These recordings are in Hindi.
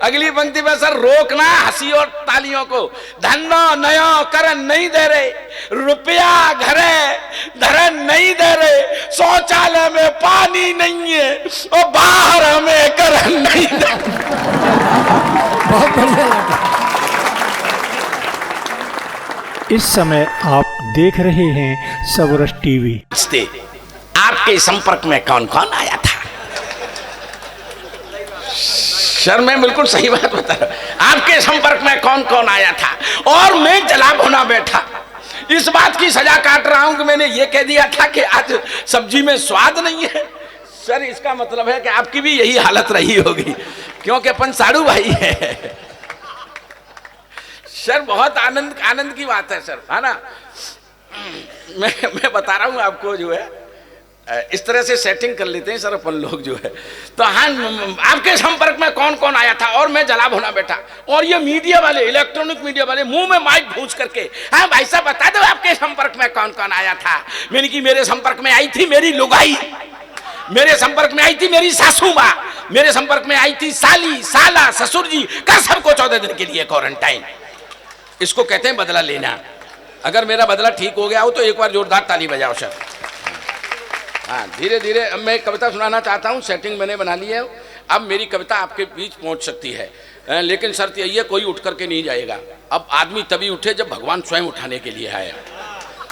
अगली पंक्ति में सर रोकना हंसी और तालियों को। धनो नयो करन नहीं दे रहे, रुपया घरे धरन नहीं दे रहे, शौचालय में पानी नहीं है और बाहर हमें करन नहीं दे। बहुत बढ़िया लगा। इस समय आप देख रहे हैं सबरस टीवी। आपके संपर्क में कौन कौन आया था? सर मैं बिल्कुल सही बात बता रहा हूं। आपके संपर्क में कौन कौन आया था और मैं जला भुना बैठा इस बात की सजा काट रहा हूं कि मैंने ये कह दिया था कि आज सब्जी में स्वाद नहीं है। सर इसका मतलब है कि आपकी भी यही हालत रही होगी, क्योंकि अपन साड़ू भाई है। सर बहुत आनंद की बात है सर, है ना। मैं बता रहा हूं आपको, जो है इस तरह से सेटिंग कर लेते हैं सर अपन लोग, जो है। तो हाँ, आपके संपर्क में कौन कौन आया था और मैं जला भुना बैठा, और ये मीडिया वाले, इलेक्ट्रॉनिक मीडिया वाले मुंह में माइक भूंस करके, हाँ भाई साहब बता दो आपके संपर्क में कौन कौन आया था। मैंने कि मेरे संपर्क में आई थी मेरी लुगाई, मेरे संपर्क में आई थी मेरी सासू माँ, मेरे संपर्क में आई थी साली, साला, ससुर जी का, सबको 14 दिन के लिए क्वारंटाइन। इसको कहते हैं बदला लेना। अगर मेरा बदला ठीक हो गया हो तो एक बार जोरदार ताली बजाओ सर। हाँ, धीरे धीरे अब मैं कविता सुनाना चाहता हूँ, सेटिंग मैंने बना ली है। अब मेरी कविता आपके बीच पहुँच सकती है, लेकिन शर्त यही है कोई उठ करके नहीं जाएगा। अब आदमी तभी उठे जब भगवान स्वयं उठाने के लिए आए,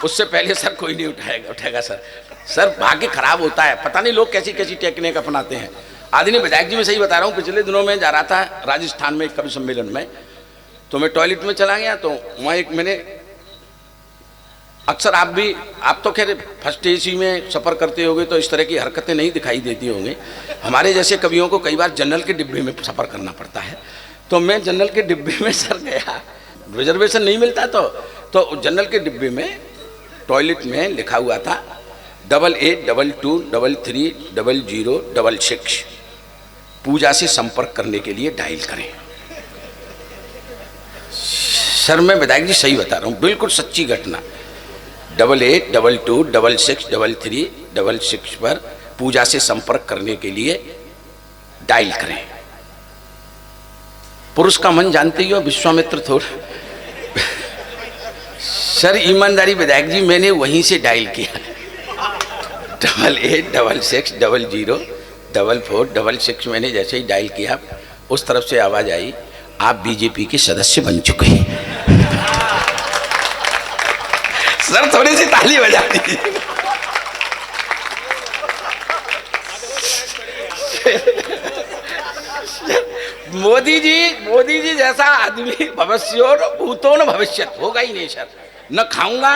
उससे पहले सर कोई नहीं उठाएगा सर भाग्य खराब होता है। पता नहीं लोग कैसी कैसी टेक्निक अपनाते हैं। आदरणीय विधायक जी मैं सही बता रहा हूँ, पिछले दिनों में जा रहा था राजस्थान में एक कवि सम्मेलन में, तो मैं टॉयलेट में चला गया। तो वहाँ एक मैंने, अक्सर आप तो खैर फर्स्ट एसी में सफ़र करते होंगे तो इस तरह की हरकतें नहीं दिखाई देती होंगी। हमारे जैसे कवियों को कई बार जनरल के डिब्बे में सफ़र करना पड़ता है। तो मैं जनरल के डिब्बे में सर गया, रिजर्वेशन नहीं मिलता तो जनरल के डिब्बे में टॉयलेट में लिखा हुआ था 8822330066, पूजा से संपर्क करने के लिए डायल करें। सर मैं विधायक जी सही बता रहा हूँ, बिल्कुल सच्ची घटना। 8822663366 पर पूजा से संपर्क करने के लिए डायल करें। पुरुष का मन जानते ही हो, विश्वामित्र थोड़ा। सर ईमानदारी विधायक जी, मैंने वहीं से डायल किया 8866004466। मैंने जैसे ही डायल किया उस तरफ से आवाज आई, आप बीजेपी के सदस्य बन चुके हैं। सर थोड़ी सी ताली बजा दीजिए। मोदी जी जैसा आदमी भविष्योर भूतो न भविष्यत होगा ही नहीं सर। न खाऊंगा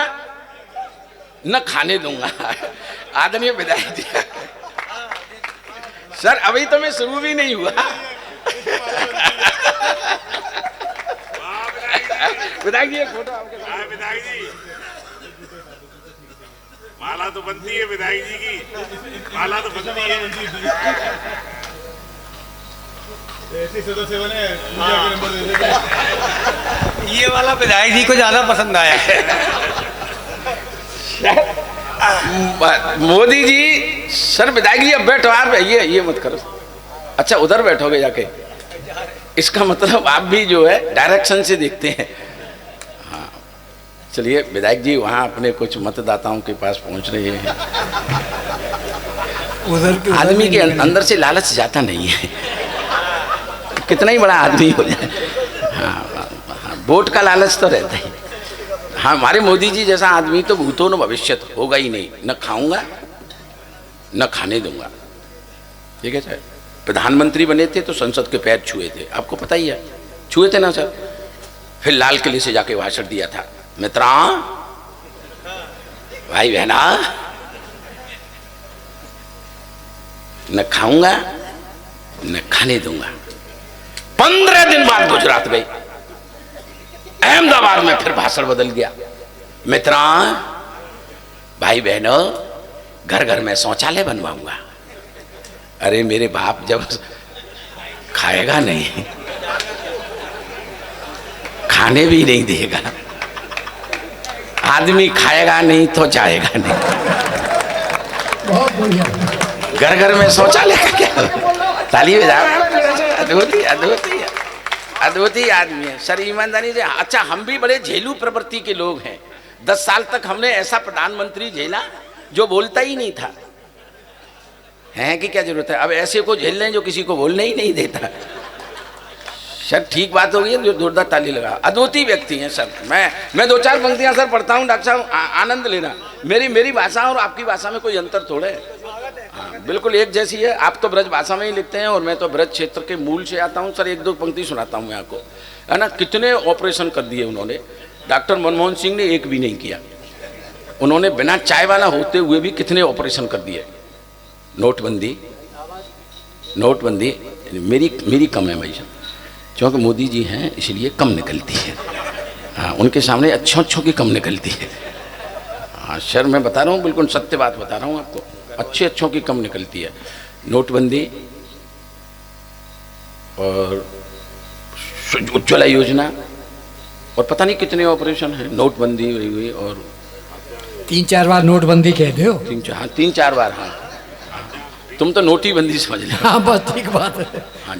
न खाने दूंगा। आदरणीय विधायक जी सर, अभी तो मैं शुरू भी नहीं हुआ। विधायक जी एक फोटो आपके साथ। विधायक जी माला तो बनती है, विधायक जी की माला तो बनती है। ऐसे सदस्य बने पूजा के नंबर दे देते। ये वाला विधायक जी को ज्यादा पसंद आया है। मोदी जी सर, विधायक जी अब बैठो, आप ये मत करो। अच्छा उधर बैठोगे जाके, इसका मतलब आप भी जो है डायरेक्शन से देखते हैं। हाँ चलिए विधायक जी वहाँ अपने कुछ मतदाताओं के पास पहुँच रहे हैं। आदमी के अंदर से लालच जाता नहीं है, कितना ही बड़ा आदमी हो जाए। हाँ, वोट का लालच तो रहता ही। हाँ, हमारे मोदी जी जैसा आदमी तो भूतो न भविष्यत होगा ही नहीं। न खाऊंगा न खाने दूंगा। ठीक है सर। प्रधानमंत्री बने थे तो संसद के पैर छुए थे, आपको पता ही है, छुए थे ना सर। फिर लाल किले से जाके भाषण दिया था, मित्रों भाई बहना, न खाऊंगा न खाने दूंगा। 15 दिन बाद गुजरात गई, अहमदाबाद में फिर भाषण बदल गया, मित्रों भाई बहनों घर घर में शौचालय बनवाऊंगा। अरे मेरे बाप, जब खाएगा नहीं, खाने भी नहीं देगा, आदमी खाएगा नहीं तो जाएगा नहीं। बहुत बढ़िया। घर घर में शौचालय का क्या? ताली बजाओ। अद्भुत। अद्भुत आदमी है सर, ईमानदारी से। अच्छा, हम भी बड़े झेलू प्रवृत्ति के लोग हैं। 10 साल तक हमने ऐसा प्रधानमंत्री झेला जो बोलता ही नहीं था, है कि क्या जरूरत है अब ऐसे को झेल लें जो किसी को बोलने ही नहीं देता। सर ठीक बात हो गई है, जो जोरदार ताली लगा। अद्भुत व्यक्ति हैं सर। मैं 2-4 पंक्तियां सर पढ़ता हूँ, डॉक्टर साहब आनंद लेना। मेरी भाषा और आपकी भाषा में कोई अंतर थोड़े है, हाँ बिल्कुल एक जैसी है। आप तो ब्रज भाषा में ही लिखते हैं और मैं तो ब्रज क्षेत्र के मूल से आता हूँ सर। 1-2 पंक्ति सुनाता हूँ मैं आपको, है ना। कितने ऑपरेशन कर दिए उन्होंने, डॉक्टर मनमोहन सिंह ने एक भी नहीं किया। उन्होंने बिना चाय वाला होते हुए भी कितने ऑपरेशन कर दिए। नोटबंदी मेरी कम है भाई साहब, क्योंकि मोदी जी हैं इसलिए कम निकलती है। हाँ, उनके सामने अच्छों की कम निकलती है। हाँ सर, मैं बता रहा हूँ, बिल्कुल सत्य बात बता रहा हूँ आपको, अच्छों की कम निकलती है। नोटबंदी और उज्ज्वला योजना और पता नहीं कितने ऑपरेशन हैं। नोटबंदी हुई और 3-4 बार नोटबंदी कह दो। 3-4 बार। हाँ, तुम तो नोटीबंदी समझ लो। हाँ बस ठीक बात है। हाँ,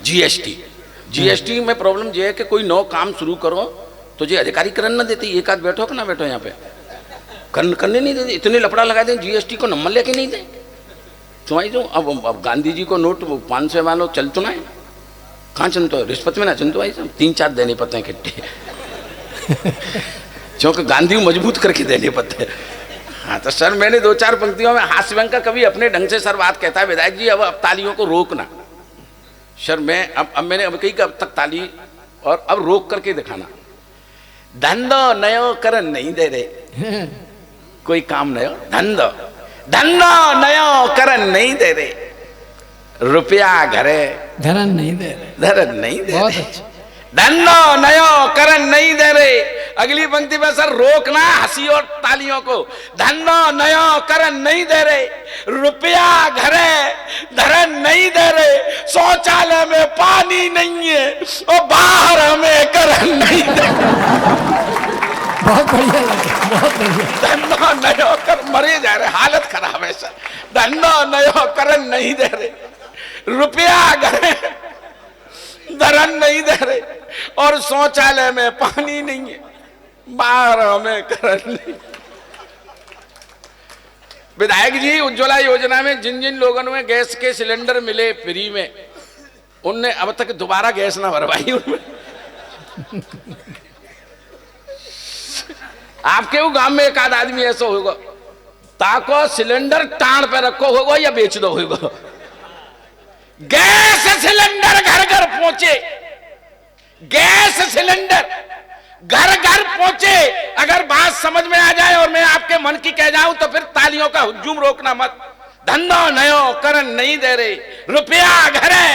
जीएसटी में प्रॉब्लम ये है कि कोई नौ काम शुरू करो तो ये अधिकारी करन ना देते। एक आध बैठो कि ना बैठो यहाँ पे, करने नहीं देते। इतने लफड़ा लगा दें, जीएसटी को नंबर लेके नहीं दें। तुम्हारी तो अब गांधी जी को नोट 500 वालों चल तो ना है, कहाँ चलते हो, रिश्वत में ना चलते भाई साहब। 3-4 देने पड़ते हैं इकट्ठे क्योंकि गांधी मजबूत करके देने पड़ते हैं। हाँ तो सर, मैंने 2-4 पंक्तियों में हास्य व्यंग का कभी अपने ढंग से सर बात कहता है, विधायक जी अब तालियों को रोकना। सर मैं अब मैंने कही कि अब तक ताली और अब रोक करके दिखाना। धंधो नयो करन नहीं दे रहे, कोई काम नयो, धंधो नयो करन नहीं दे रहे, रुपया घरे धरन नहीं दे रहे। बहुत अच्छा। धंधो नयो करन नहीं दे रहे। अगली पंक्ति में सर रोकना हंसी और तालियों को। धंधो नयो करन नहीं दे रहे, रुपया घरे धरन नहीं दे रहे, शौचालय में पानी नहीं है और बाहर हमें करन नहीं दे। बहुत बढ़िया लगा, बहुत बढ़िया। धंधो नयो कर मरे जा रहे, हालत खराब है सर। धंधो नयो करन नहीं दे रहे, रुपया घरे धरन नहीं दे रहे और शौचालय में पानी नहीं है, बाहर हमें करन नहीं। विधायक जी, उज्ज्वला योजना में जिन लोगों में गैस के सिलेंडर मिले फ्री में, उनने अब तक दोबारा गैस ना भरवाई उनमें। आपके वो गांव में एक आध आदमी ऐसा होगा, ताको सिलेंडर टाण पे रखो होगा या बेच दो होगा। गैस सिलेंडर घर घर पहुंचे, गैस सिलेंडर घर घर पहुंचे। अगर बात समझ में आ जाए और मैं आपके मन की कह जाऊं तो फिर तालियों का हुजूम रोकना मत। धंधो नयो करन नहीं दे रहे, रुपया घरे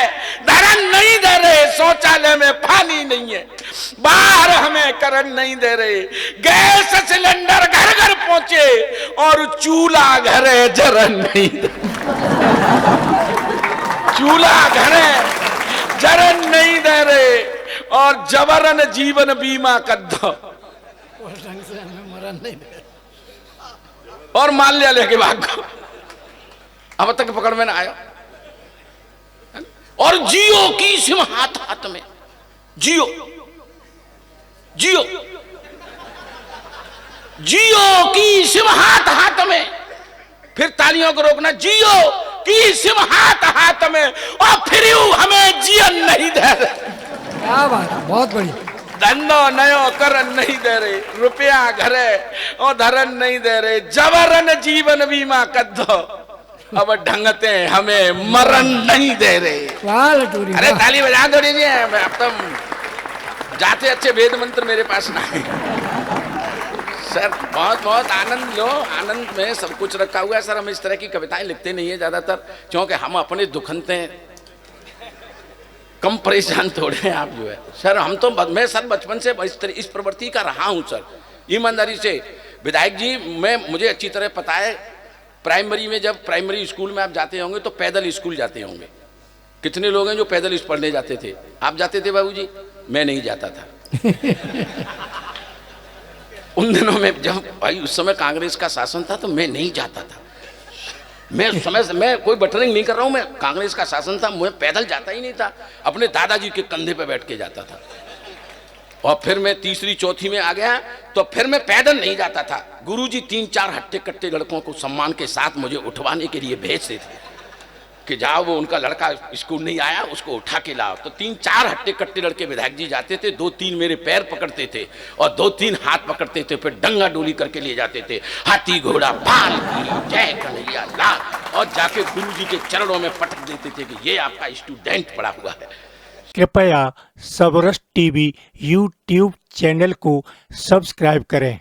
धरन नहीं दे रहे, शौचालय में पानी नहीं है, बाहर हमें करन नहीं दे रहे। गैस सिलेंडर घर घर पहुंचे और चूल्हा घरे जरन नहीं दे, चूल्हा घरे जरन नहीं दे रहे और जबरन जीवन बीमा कर दो और माल्या लेके भागो। अब तक पकड़ में ना आया। और जियो की सिम हाथ हाथ में, जियो की सिम हाथ हाथ में। फिर तालियों को रोकना, जियो की सिम हाथ हाथ में और फिर हमें जीवन नहीं दे रहे। क्या बात है, बहुत बढ़िया। धंधो नयो करन नहीं दे रहे, रुपया घरे और धरन नहीं दे रहे, जबरन जीवन बीमा कर दो, अब ढंगते हमें मरण नहीं दे रहे। अरे ताली बजा दो दीजिए। अब तो जाते अच्छे वेद मंत्र मेरे पास ना है सर। बहुत आनंद लो, आनंद में सब कुछ रखा हुआ है सर। हम इस तरह की कविताएं लिखते नहीं है ज्यादातर, क्योंकि हम अपने दुखनते हैं, कम परेशान थोड़े हैं आप जो है सर। हम तो मैं सर बचपन से इस प्रवृत्ति का रहा हूं सर, ईमानदारी से। विधायक जी, मुझे अच्छी तरह पता है, प्राइमरी में जब प्राइमरी स्कूल में आप जाते होंगे तो पैदल स्कूल जाते होंगे। कितने लोग हैं जो पैदल पढ़ने जाते थे? आप जाते थे बाबूजी? मैं नहीं जाता था उन दिनों में जब भाई उस समय कांग्रेस का शासन था तो मैं नहीं जाता था। मैं कोई बटरिंग नहीं कर रहा हूं, मैं कांग्रेस का शासन था, मैं पैदल जाता ही नहीं था, अपने दादाजी के कंधे पे बैठ के जाता था। और फिर मैं तीसरी चौथी में आ गया तो फिर मैं पैदल नहीं जाता था। गुरुजी 3-4 हट्टे कट्टे लड़कों को सम्मान के साथ मुझे उठवाने के लिए भेजते थे कि जाओ वो उनका लड़का स्कूल नहीं आया उसको उठा के लाओ। तो 3-4 हट्टे कट्टे लड़के विधायक जी जाते थे, 2-3 मेरे पैर पकड़ते थे और 2-3 हाथ पकड़ते थे, फिर डंगा डोली करके ले जाते थे। हाथी घोड़ा पाल की जय कन्हैया लाल, और जाके गुरुजी के चरणों में पटक देते थे कि ये आपका स्टूडेंट पड़ा हुआ है। कृपया सबरस टीवी यूट्यूब चैनल को सब्सक्राइब करें।